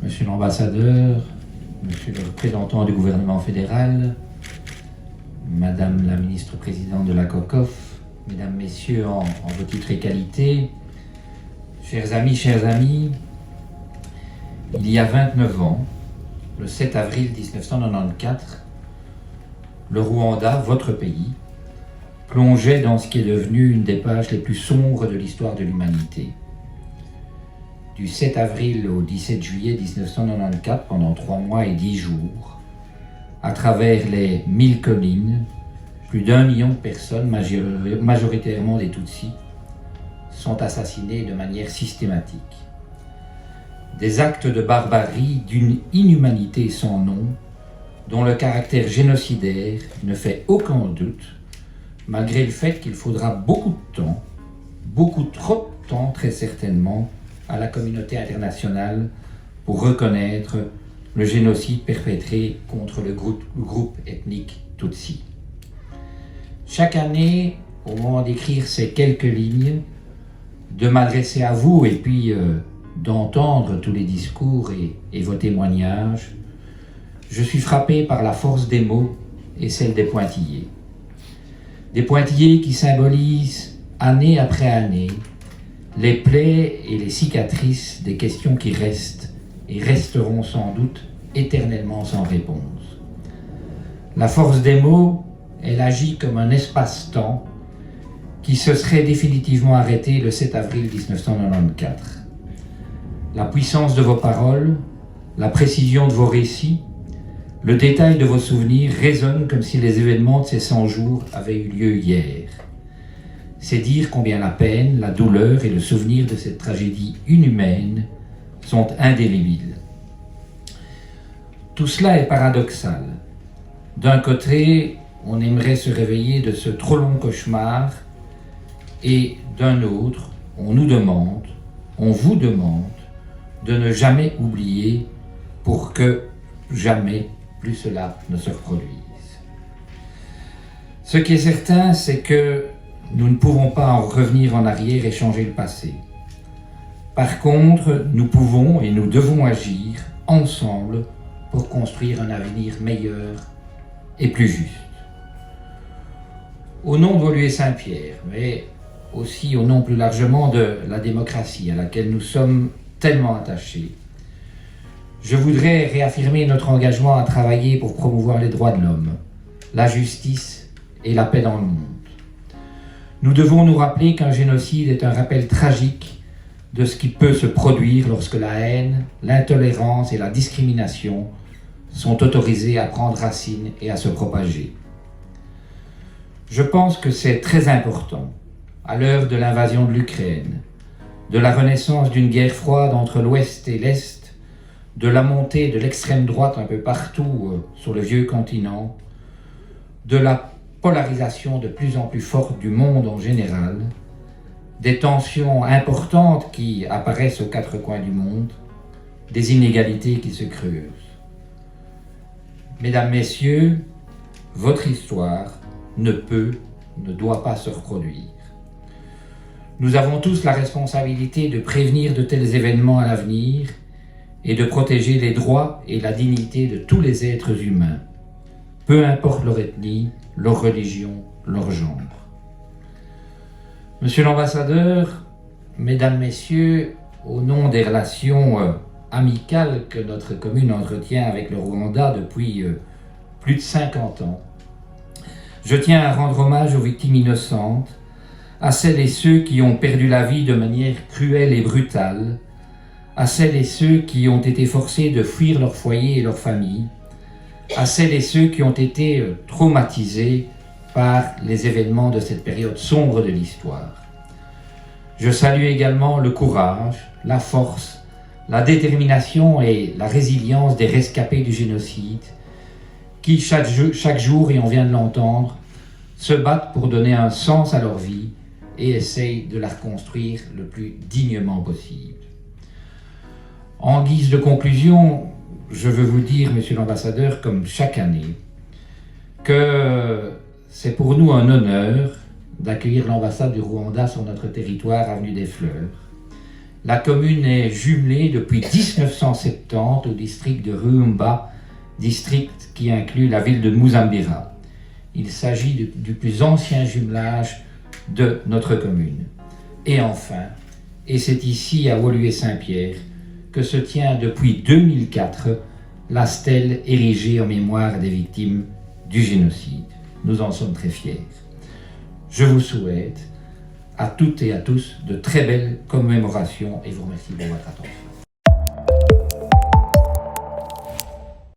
Monsieur l'ambassadeur, Monsieur le représentant du gouvernement fédéral, Madame la ministre-présidente de la COCOF, Mesdames, Messieurs, en vos titres et qualités, chers amis, il y a 29 ans, le 7 avril 1994, le Rwanda, votre pays, plongeait dans ce qui est devenu une des pages les plus sombres de l'histoire de l'humanité. Du 7 avril au 17 juillet 1994, pendant 3 mois et 10 jours, à travers les 1000 collines, plus d'1 million de personnes, majoritairement des Tutsis, sont assassinées de manière systématique. Des actes de barbarie d'une inhumanité sans nom, dont le caractère génocidaire ne fait aucun doute, malgré le fait qu'il faudra beaucoup de temps, beaucoup trop de temps très certainement, à la communauté internationale pour reconnaître le génocide perpétré contre le groupe ethnique Tutsi. Chaque année, au moment d'écrire ces quelques lignes, de m'adresser à vous et puis d'entendre tous les discours et vos témoignages, je suis frappé par la force des mots et celle des pointillés. Des pointillés qui symbolisent, année après année, les plaies et les cicatrices des questions qui restent et resteront sans doute éternellement sans réponse. La force des mots, elle agit comme un espace-temps qui se serait définitivement arrêté le 7 avril 1994. La puissance de vos paroles, la précision de vos récits, le détail de vos souvenirs résonnent comme si les événements de ces 100 jours avaient eu lieu hier. C'est dire combien la peine, la douleur et le souvenir de cette tragédie inhumaine sont indélébiles. Tout cela est paradoxal. D'un côté, on aimerait se réveiller de ce trop long cauchemar, et d'un autre, on vous demande de ne jamais oublier pour que jamais plus cela ne se reproduise. Ce qui est certain, c'est que nous ne pouvons pas en revenir en arrière et changer le passé. Par contre, nous pouvons et nous devons agir ensemble pour construire un avenir meilleur et plus juste. Au nom de Woluwe Saint-Pierre, mais aussi au nom plus largement de la démocratie à laquelle nous sommes tellement attachés, je voudrais réaffirmer notre engagement à travailler pour promouvoir les droits de l'homme, la justice et la paix dans le monde. Nous devons nous rappeler qu'un génocide est un rappel tragique de ce qui peut se produire lorsque la haine, l'intolérance et la discrimination sont autorisées à prendre racine et à se propager. Je pense que c'est très important, à l'heure de l'invasion de l'Ukraine, de la renaissance d'une guerre froide entre l'Ouest et l'Est, de la montée de l'extrême droite un peu partout sur le vieux continent, de la polarisation de plus en plus forte du monde en général, des tensions importantes qui apparaissent aux 4 coins du monde, des inégalités qui se creusent. Mesdames, Messieurs, votre histoire ne doit pas se reproduire. Nous avons tous la responsabilité de prévenir de tels événements à l'avenir et de protéger les droits et la dignité de tous les êtres humains, peu importe leur ethnie, leur religion, leur genre. Monsieur l'ambassadeur, Mesdames, Messieurs, au nom des relations amicales que notre commune entretient avec le Rwanda depuis plus de 50 ans, je tiens à rendre hommage aux victimes innocentes, à celles et ceux qui ont perdu la vie de manière cruelle et brutale, à celles et ceux qui ont été forcés de fuir leur foyer et leur famille, à celles et ceux qui ont été traumatisés par les événements de cette période sombre de l'histoire. Je salue également le courage, la force, la détermination et la résilience des rescapés du génocide qui, chaque jour, et on vient de l'entendre, se battent pour donner un sens à leur vie et essayent de la reconstruire le plus dignement possible. En guise de conclusion, je veux vous dire, Monsieur l'ambassadeur, comme chaque année, que c'est pour nous un honneur d'accueillir l'ambassade du Rwanda sur notre territoire, avenue des Fleurs. La commune est jumelée depuis 1970 au district de Ruumba, district qui inclut la ville de Muzambira. Il s'agit du plus ancien jumelage de notre commune. Et enfin, et c'est ici à Woluwe-Saint-Pierre que se tient depuis 2004 la stèle érigée en mémoire des victimes du génocide. Nous en sommes très fiers. Je vous souhaite à toutes et à tous de très belles commémorations et vous remercie pour votre attention.